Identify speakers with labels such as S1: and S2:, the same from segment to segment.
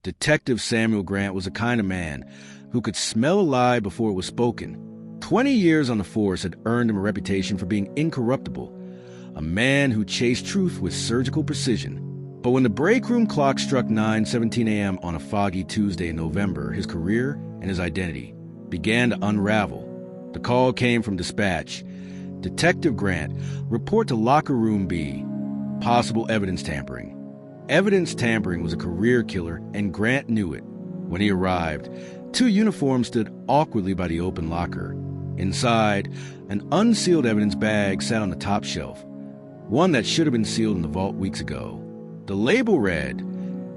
S1: Detective Samuel Grant was the kind of man who could smell a lie before it was spoken. 20 years on the force had earned him a reputation for being incorruptible, a man who chased truth with surgical precision. But when the break room clock struck 9:17 a.m. on a foggy Tuesday in November, his career and his identity began to unravel. The call came from dispatch. Detective Grant, report to Locker Room B. Possible evidence tampering. Evidence tampering was a career killer, and Grant knew it. When he arrived, 2 uniforms stood awkwardly by the open locker. Inside, an unsealed evidence bag sat on the top shelf, one that should have been sealed in the vault weeks ago. The label read,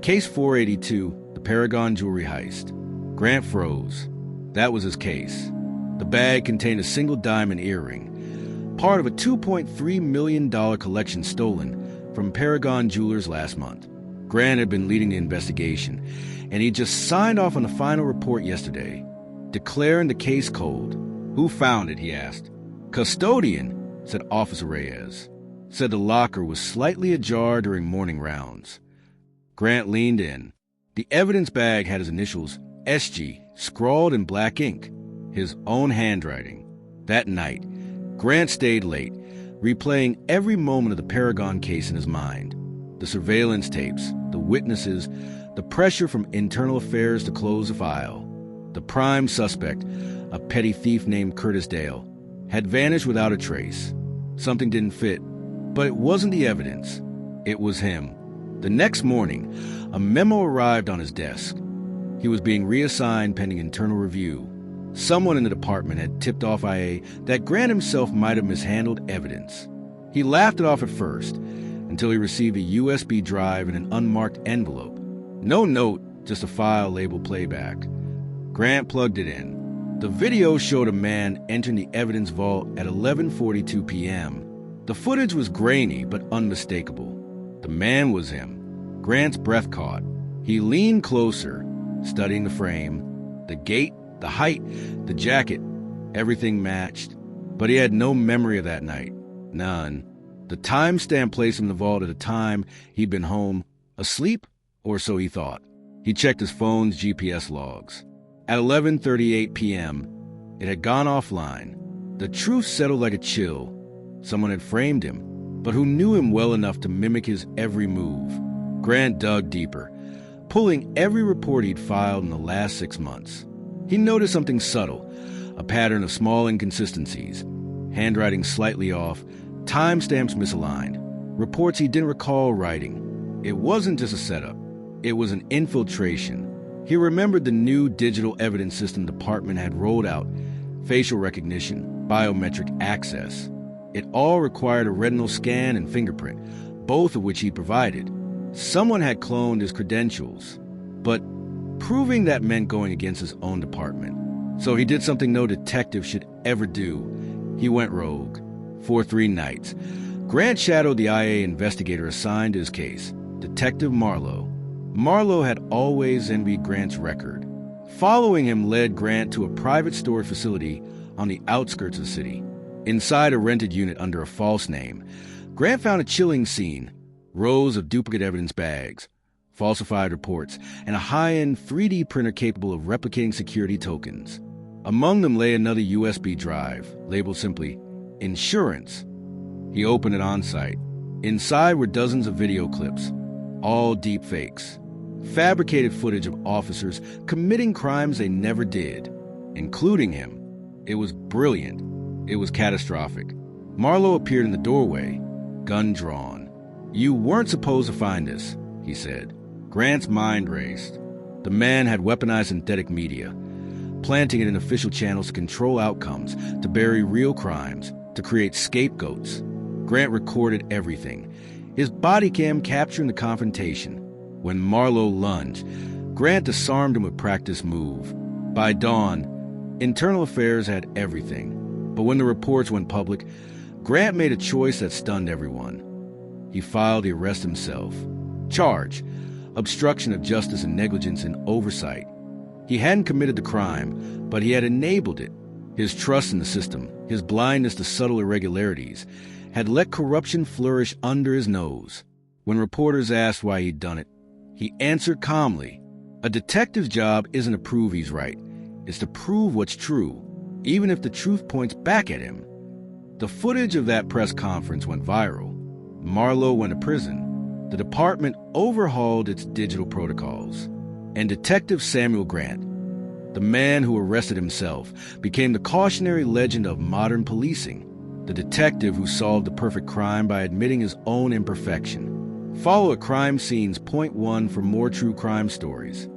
S1: Case 482, the Paragon Jewelry Heist. Grant froze. That was his case. The bag contained a single diamond earring, part of a $2.3 million collection stolen from Paragon Jewelers last month. Grant had been leading the investigation, and he just signed off on the final report yesterday, declaring the case cold. Who found it, he asked. Custodian, said Officer Reyes. Said the locker was slightly ajar during morning rounds. Grant leaned in. The evidence bag had his initials, SG, scrawled in black ink, his own handwriting. That night, Grant stayed late, replaying every moment of the Paragon case in his mind. The surveillance tapes, the witnesses, the pressure from internal affairs to close the file. The prime suspect, a petty thief named Curtis Dale, had vanished without a trace. Something didn't fit, but it wasn't the evidence. It was him. The next morning, a memo arrived on his desk. He was being reassigned pending internal review. Someone in the department had tipped off IA that Grant himself might have mishandled evidence. He laughed it off at first, until he received a USB drive in an unmarked envelope. No note, just a file labeled playback. Grant plugged it in. The video showed a man entering the evidence vault at 11:42 p.m. The footage was grainy but unmistakable. The man was him. Grant's breath caught. He leaned closer, studying the frame, the gait, the height, the jacket. Everything matched. But he had no memory of that night. None. The timestamp placed him in the vault at a time he'd been home, asleep, or so he thought. He checked his phone's GPS logs. At 11:38 p.m., it had gone offline. The truth settled like a chill. Someone had framed him, but who knew him well enough to mimic his every move. Grant dug deeper, pulling every report he'd filed in the last 6 months. He noticed something subtle, a pattern of small inconsistencies, handwriting slightly off, timestamps misaligned, reports he didn't recall writing. It wasn't just a setup. It was an infiltration. He remembered the new digital evidence system the department had rolled out, facial recognition, biometric access. It all required a retinal scan and fingerprint, both of which he provided. Someone had cloned his credentials, but proving that meant going against his own department. So he did something no detective should ever do. He went rogue. For 3 nights, Grant shadowed the IA investigator assigned to his case, Detective Marlowe. Marlowe had always envied Grant's record. Following him led Grant to a private storage facility on the outskirts of the city. Inside a rented unit under a false name, Grant found a chilling scene: rows of duplicate evidence bags, falsified reports, and a high-end 3D printer capable of replicating security tokens. Among them lay another USB drive, labeled simply, Insurance. He opened it on-site. Inside were dozens of video clips, all deepfakes, fabricated footage of officers committing crimes they never did, including him. It was brilliant. It was catastrophic. Marlowe appeared in the doorway, gun drawn. "You weren't supposed to find this," he said. Grant's mind raced. The man had weaponized synthetic media, planting it in official channels to control outcomes, to bury real crimes, to create scapegoats. Grant recorded everything, his body cam capturing the confrontation. When Marlowe lunged, Grant disarmed him with practiced move. By dawn, internal affairs had everything. But when the reports went public, Grant made a choice that stunned everyone. He filed the arrest himself. Charge: obstruction of justice and negligence in oversight. He hadn't committed the crime, but he had enabled it. His trust in the system, his blindness to subtle irregularities, had let corruption flourish under his nose. When reporters asked why he'd done it, he answered calmly, A detective's job isn't to prove he's right. It's to prove what's true, even if the truth points back at him. The footage of that press conference went viral. Marlowe went to prison. The department overhauled its digital protocols. And Detective Samuel Grant, the man who arrested himself, became the cautionary legend of modern policing, the detective who solved the perfect crime by admitting his own imperfection. Follow at Crime Scenes.1 for more true crime stories.